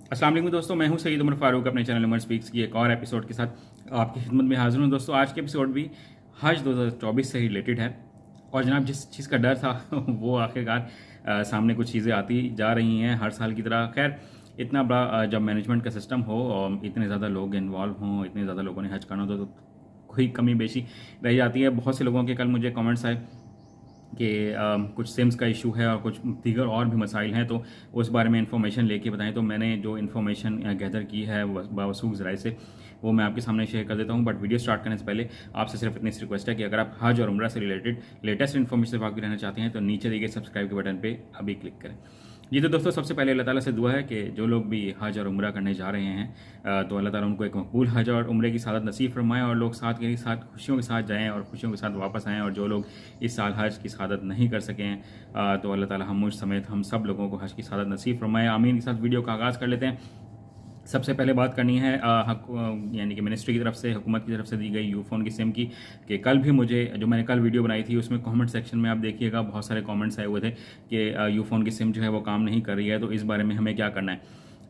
अस्सलाम वालेकुम दोस्तों, मैं हूं सईद उमर फारूक अपने चैनल उमर स्पीक्स की एक और एपिसोड के साथ आपकी खिदमत में हाजिर हूं। दोस्तों आज के एपिसोड भी हज 2024 से रिलेटेड है और जनाब जिस चीज़ का डर था वो आखिरकार सामने कुछ चीज़ें आती जा रही हैं हर साल की तरह। खैर इतना बड़ा जब मैनेजमेंट का सिस्टम हो और इतने ज़्यादा लोग इन्वॉल्व हों, इतने ज़्यादा लोगों ने हज करना हो तो कोई कमी बेशी रह जाती है। बहुत से लोगों के कल मुझे कमेंट्स आए कि कुछ सिम्स का इशू है और कुछ दीगर और भी मसाइल हैं, तो उस बारे में इंफॉर्मेशन लेके बताएं। तो मैंने जो इन्फॉर्मेशन गैदर की है बावसूख ज़राए से वो मैं आपके सामने शेयर कर देता हूं। बट वीडियो स्टार्ट करने से पहले आपसे सिर्फ इतनी सी रिक्वेस्ट है कि अगर आप हज और उम्रा से रिलेटेड लेटेस्ट इन्फॉर्मेशन से वाकिफ रहना चाहते हैं तो नीचे दिए गए सब्सक्राइब के बटन पर अभी क्लिक करें। जी तो दोस्तों, सबसे पहले अल्लाह ताला से दुआ है कि जो लोग भी हज और उम्रा करने जा रहे हैं तो अल्लाह ताला उनको एक मकबूल हज और उम्रे की सादत नसीब फरमाएं और लोग साथ के साथ खुशियों के साथ जाएं और खुशियों के साथ वापस आएं। और जो लोग इस साल हज की सादत नहीं कर सकें तो अल्लाह ताला हम मुझ समेत हम सब लोगों को हज की सादत नसीब फरमाएं, आमीन। के साथ वीडियो का आगाज़ कर लेते हैं। सबसे पहले बात करनी है यानी कि मिनिस्ट्री की तरफ से, हुकूमत की तरफ से दी गई यूफोन की सिम की। कि कल भी मुझे जो मैंने कल वीडियो बनाई थी उसमें कमेंट सेक्शन में आप देखिएगा बहुत सारे कमेंट्स आए हुए थे कि यूफोन की सिम जो है वो काम नहीं कर रही है, तो इस बारे में हमें क्या करना है।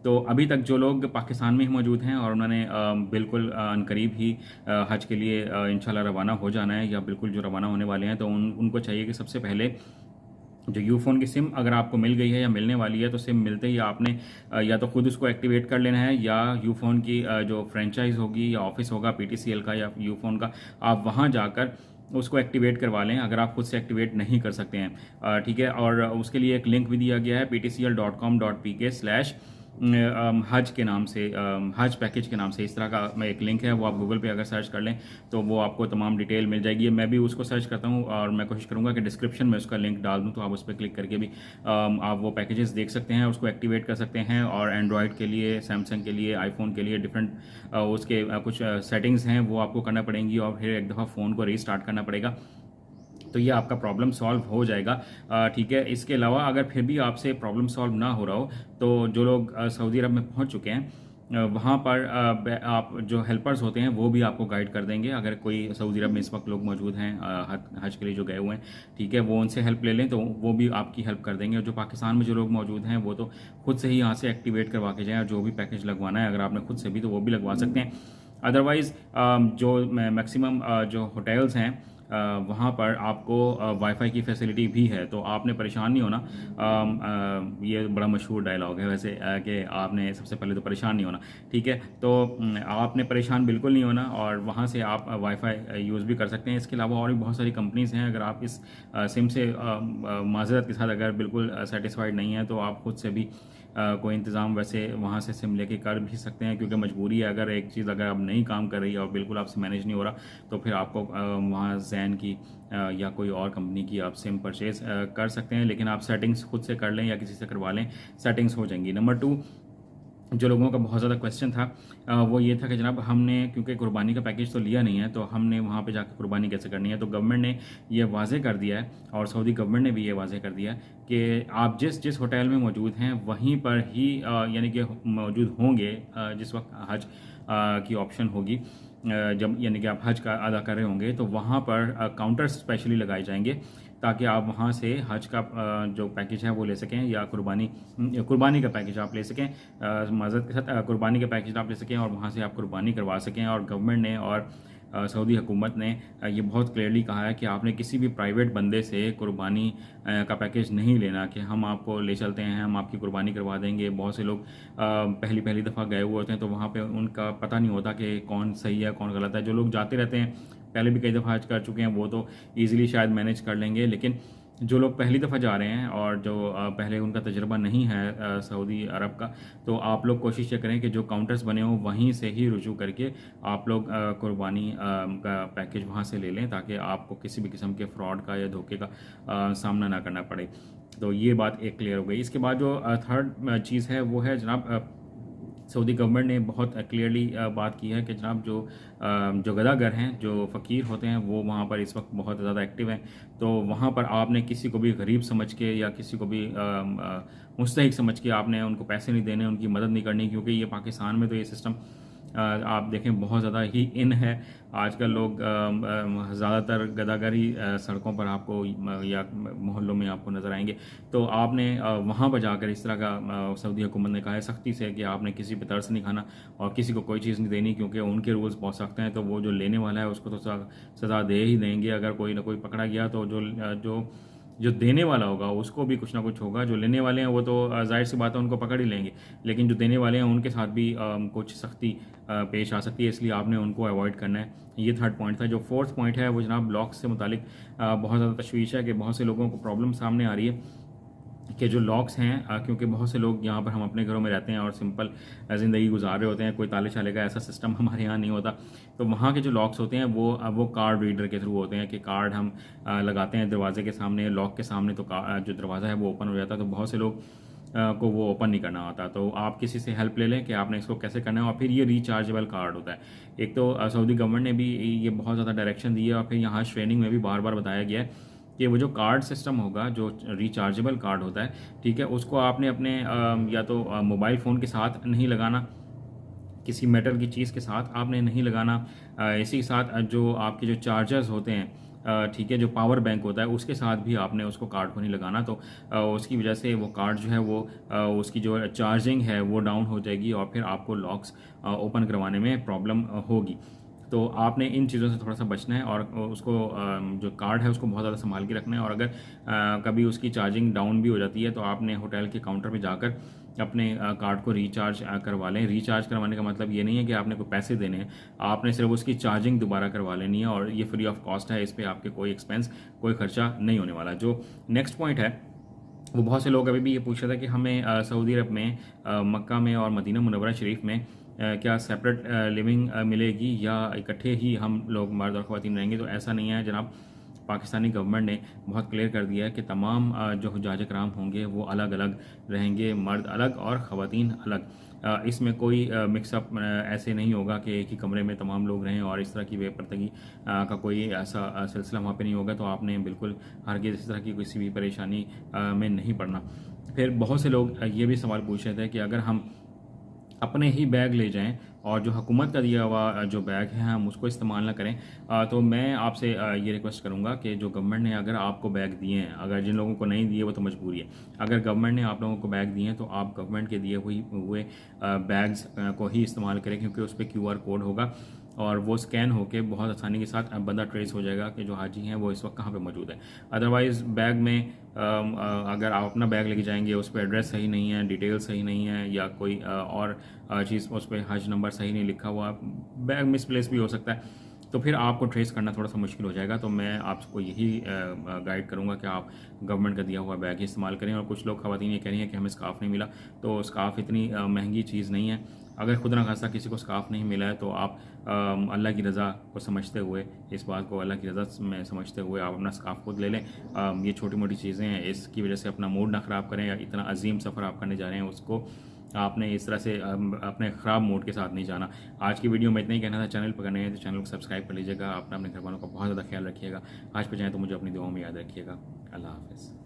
तो अभी तक जो लोग पाकिस्तान में ही मौजूद हैं और उन्होंने बिल्कुल अनकरीब ही हज के लिए इंशाल्लाह रवाना हो जाना है या बिल्कुल जो रवाना होने वाले हैं, तो उनको चाहिए कि सबसे पहले जो यूफोन की सिम अगर आपको मिल गई है या मिलने वाली है तो सिम मिलते ही आपने या तो खुद उसको एक्टिवेट कर लेना है या यूफोन की जो फ्रेंचाइज होगी या ऑफिस होगा पीटीसीएल का या यूफोन का, आप वहां जाकर उसको एक्टिवेट करवा लें अगर आप खुद से एक्टिवेट नहीं कर सकते हैं। ठीक है, और उसके लिए एक लिंक भी दिया गया है ptcl.com.pk/ हज के नाम से, हज पैकेज के नाम से, इस तरह का एक लिंक है। वो आप गूगल पे अगर सर्च कर लें तो वो आपको तमाम डिटेल मिल जाएगी। मैं भी उसको सर्च करता हूँ और मैं कोशिश करूँगा कि डिस्क्रिप्शन में उसका लिंक डाल दूँ, तो आप उस पर क्लिक करके भी आप वो पैकेजेस देख सकते हैं, उसको एक्टिवेट कर सकते हैं। और एंड्रॉयड के लिए, सैमसंग के लिए, आईफोन के लिए डिफरेंट उसके कुछ सेटिंग्स हैं वो आपको करना पड़ेंगी और फिर एक दफ़ा फ़ोन को रीस्टार्ट करना पड़ेगा, तो ये आपका प्रॉब्लम सॉल्व हो जाएगा। ठीक है, इसके अलावा अगर फिर भी आपसे प्रॉब्लम सॉल्व ना हो रहा हो तो जो लोग सऊदी अरब में पहुंच चुके हैं वहाँ पर आप जो हेल्पर्स होते हैं वो भी आपको गाइड कर देंगे। अगर कोई सऊदी अरब में इस वक्त लोग मौजूद हैं हज के लिए जो गए हुए हैं, ठीक है, वो उनसे हेल्प ले लें तो वो भी आपकी हेल्प कर देंगे। और जो पाकिस्तान में जो लोग मौजूद हैं वो तो खुद से ही यहाँ से एक्टिवेट करवा के जाएँ और जो भी पैकेज लगवाना है अगर आपने खुद से भी तो वो भी लगवा सकते हैं। अदरवाइज़ जो मैक्सिमम जो होटल्स हैं वहाँ पर आपको वाईफाई की फैसिलिटी भी है, तो आपने परेशान नहीं होना। ये बड़ा मशहूर डायलॉग है वैसे कि आपने सबसे पहले तो परेशान नहीं होना, ठीक है। तो आपने परेशान बिल्कुल नहीं होना और वहाँ से आप वाईफाई यूज़ भी कर सकते हैं। इसके अलावा और भी बहुत सारी कंपनीज़ हैं, अगर आप इस सिम से माजरत के साथ अगर बिल्कुल सेटिस्फाइड नहीं है तो आप खुद से भी कोई इंतज़ाम वैसे वहाँ से सिम लेके कर भी सकते हैं, क्योंकि मजबूरी है। अगर एक चीज़ अगर अब नहीं काम कर रही है और बिल्कुल आपसे मैनेज नहीं हो रहा तो फिर आपको वहाँ जैन की या कोई और कंपनी की आप सिम परचेज़ कर सकते हैं, लेकिन आप सेटिंग्स खुद से कर लें या किसी से करवा लें, सेटिंग्स हो जाएंगी। नंबर 2, जो लोगों का बहुत ज़्यादा क्वेश्चन था वो ये था कि जनाब हमने क्योंकि कुर्बानी का पैकेज तो लिया नहीं है तो हमने वहाँ पे जाकर कुर्बानी कैसे करनी है। तो गवर्नमेंट ने ये वाज़े कर दिया है और सऊदी गवर्नमेंट ने भी ये वाज़े कर दिया है कि आप जिस जिस होटल में मौजूद हैं वहीं पर ही यानी कि मौजूद होंगे जिस वक्त हज की ऑप्शन होगी, जब यानी कि आप हज का अदा कर रहे होंगे तो वहाँ पर काउंटर स्पेशली लगाए जाएंगे ताकि आप वहाँ से हज का जो पैकेज है वो ले सकें या कुर्बानी का पैकेज आप ले सकें, माज़रत के साथ कुर्बानी का पैकेज आप ले सकें और वहाँ से आप कुर्बानी करवा सकें। और गवर्नमेंट ने और सऊदी हुकूमत ने ये बहुत क्लियरली कहा है कि आपने किसी भी प्राइवेट बंदे से कुर्बानी का पैकेज नहीं लेना कि हम आपको ले चलते हैं, हम आपकी कुर्बानी करवा देंगे। बहुत से लोग पहली दफ़ा गए हुए होते हैं तो वहाँ पे उनका पता नहीं होता कि कौन सही है कौन गलत है। जो लोग जाते रहते हैं, पहले भी कई दफ़ा हज कर चुके हैं, वो तो ईज़िली शायद मैनेज कर लेंगे, लेकिन जो लोग पहली दफ़ा जा रहे हैं और जो पहले उनका तजुर्बा नहीं है सऊदी अरब का, तो आप लोग कोशिश ये करें कि जो काउंटर्स बने हों वहीं से ही रुजू करके आप लोग कुर्बानी का पैकेज वहाँ से ले लें ताकि आपको किसी भी किस्म के फ्रॉड का या धोखे का सामना ना करना पड़े। तो ये बात एक क्लियर हो गई। इसके बाद जो थर्ड चीज़ है वो है जनाब, सऊदी गवर्नमेंट ने बहुत क्लियरली बात की है कि जनाब जो गदागर हैं, जो फ़कीर होते हैं, वो वहाँ पर इस वक्त बहुत ज़्यादा एक्टिव हैं। तो वहाँ पर आपने किसी को भी गरीब समझ के या किसी को भी मुस्तहिक समझ के आपने उनको पैसे नहीं देने, उनकी मदद नहीं करनी, क्योंकि ये पाकिस्तान में तो ये सिस्टम आप देखें बहुत ज़्यादा ही इन है आजकल। लोग ज़्यादातर गदागरी सड़कों पर आपको या मोहल्लों में आपको नज़र आएंगे। तो आपने वहाँ पर जाकर इस तरह का सऊदी हुकूमत ने कहा है सख्ती से कि आपने किसी पे तरस नहीं खाना और किसी को कोई चीज़ नहीं देनी, क्योंकि उनके रूल्स बहुत सख्त हैं। तो वो जो लेने वाला है उसको तो सज़ा दे ही देंगे। अगर कोई ना कोई पकड़ा गया तो जो देने वाला होगा उसको भी कुछ ना कुछ होगा। जो लेने वाले हैं वो तो जाहिर सी बात है उनको पकड़ ही लेंगे, लेकिन जो देने वाले हैं उनके साथ भी कुछ सख्ती पेश आ सकती है, इसलिए आपने उनको अवॉइड करना है। ये थर्ड पॉइंट था। जो फोर्थ पॉइंट है वो जनाब लॉक्स से मुतालिक बहुत ज़्यादा तशवीश है कि बहुत से लोगों को प्रॉब्लम सामने आ रही है कि जो लॉक्स हैं, क्योंकि बहुत से लोग यहाँ पर हम अपने घरों में रहते हैं और सिंपल ज़िंदगी गुजार रहे होते हैं, कोई ताले शाले का ऐसा सिस्टम हमारे यहाँ नहीं होता। तो वहाँ के जो लॉक्स होते हैं वो कार्ड रीडर के थ्रू होते हैं कि कार्ड हम लगाते हैं दरवाजे के सामने, लॉक के सामने, तो जो दरवाज़ा है वो ओपन हो जाता है। तो बहुत से लोग को वो ओपन नहीं करना होता। तो आप किसी से हेल्प ले लें कि आपने इसको कैसे करना है। और फिर ये रिचार्जेबल कार्ड होता है। एक तो सऊदी गवर्नमेंट ने भी ये बहुत ज़्यादा डायरेक्शन दी है और फिर यहाँ ट्रेनिंग में भी बार बार बताया गया है कि वो जो कार्ड सिस्टम होगा, जो रिचार्जेबल कार्ड होता है, ठीक है, उसको आपने अपने या तो मोबाइल फ़ोन के साथ नहीं लगाना, किसी मेटल की चीज़ के साथ आपने नहीं लगाना, इसी के साथ जो आपके जो चार्जर्स होते हैं, ठीक है, जो पावर बैंक होता है उसके साथ भी आपने उसको कार्ड को नहीं लगाना। तो उसकी वजह से वो कार्ड जो है वो उसकी जो चार्जिंग है वो डाउन हो जाएगी और फिर आपको लॉक्स ओपन करवाने में प्रॉब्लम होगी। तो आपने इन चीज़ों से थोड़ा सा बचना है और उसको जो कार्ड है उसको बहुत ज़्यादा संभाल के रखना है। और अगर कभी उसकी चार्जिंग डाउन भी हो जाती है तो आपने होटल के काउंटर पे जाकर अपने कार्ड को रिचार्ज करवा लें। रिचार्ज करवाने का मतलब ये नहीं है कि आपने कोई पैसे देने हैं, आपने सिर्फ उसकी चार्जिंग दोबारा करवा लेनी है और ये फ्री ऑफ कॉस्ट है। इस पर आपके कोई एक्सपेंस, कोई खर्चा नहीं होने वाला। जो नेक्स्ट पॉइंट है वो बहुत से लोग अभी भी ये पूछ रहे थे कि हमें सऊदी अरब में मक्का में और मदीना मुनव्वरा शरीफ में क्या सेपरेट लिविंग मिलेगी या इकट्ठे ही हम लोग मर्द और ख़वातीन रहेंगे। तो ऐसा नहीं है जनाब। पाकिस्तानी गवर्नमेंट ने बहुत क्लियर कर दिया है कि तमाम जो हुज्जाज कराम होंगे वो अलग अलग रहेंगे, मर्द अलग और ख़वातीन अलग। इसमें कोई मिक्सअप ऐसे नहीं होगा कि एक ही कमरे में तमाम लोग रहें और इस तरह की बेपर्दगी का कोई ऐसा सिलसिला वहाँ पे नहीं होगा। तो आपने बिल्कुल हरगिज़ इस तरह की किसी भी परेशानी में नहीं पड़ना। फिर बहुत से लोग ये भी सवाल पूछ रहे थे कि अगर हम अपने ही बैग ले जाएं और जो हुकूमत का दिया हुआ जो बैग है हम उसको इस्तेमाल ना करें। तो मैं आपसे ये रिक्वेस्ट करूंगा कि जो गवर्नमेंट ने अगर आपको बैग दिए हैं, अगर जिन लोगों को नहीं दिए वो तो मजबूरी है, अगर गवर्नमेंट ने आप लोगों को बैग दिए हैं तो आप गवर्नमेंट के दिए हुए बैग्स को ही इस्तेमाल करें, क्योंकि उस पर QR कोड होगा और वो स्कैन होकर बहुत आसानी के साथ बंदा ट्रेस हो जाएगा कि जो हाजी हैं वो इस वक्त कहाँ पे मौजूद है। अदरवाइज़ बैग में अगर आप अपना बैग लेके जाएंगे उस पर एड्रेस सही नहीं है, डिटेल सही नहीं है या कोई और चीज़ उस पर हज नंबर सही नहीं लिखा हुआ, बैग मिसप्लेस भी हो सकता है, तो फिर आपको ट्रेस करना थोड़ा सा मुश्किल हो जाएगा। तो मैं आपको यही गाइड करूंगा कि आप गवर्नमेंट का दिया हुआ बैग ही इस्तेमाल करें। और कुछ लोग ख़वातीन ये कह रही हैं कि हमें स्काफ़ नहीं मिला, तो स्काफ़ इतनी महंगी चीज़ नहीं है। अगर खुद ना खासा किसी को स्काफ़ नहीं मिला है तो आप अल्लाह की रज़ा को समझते हुए, इस बात को अल्लाह की रज़ा में समझते हुए आप अपना स्काफ़ खुद ले लें। ये छोटी मोटी चीज़ें हैं, इसकी वजह से अपना मूड ना ख़राब करें। या इतना अजीम सफ़र आप करने जा रहे हैं उसको आपने इस तरह से अपने ख़राब मूड के साथ नहीं जाना। आज की वीडियो में इतना ही कहना था। चैनल पर करने हैं तो चैनल को सब्सक्राइब कर लीजिएगा। अपना अपने घर वालों का बहुत ज़्यादा ख्याल रखिएगा। आज पे जाएँ तो मुझे अपनी दुआओं में याद रखिएगा। अल्लाह हाफ़िज़।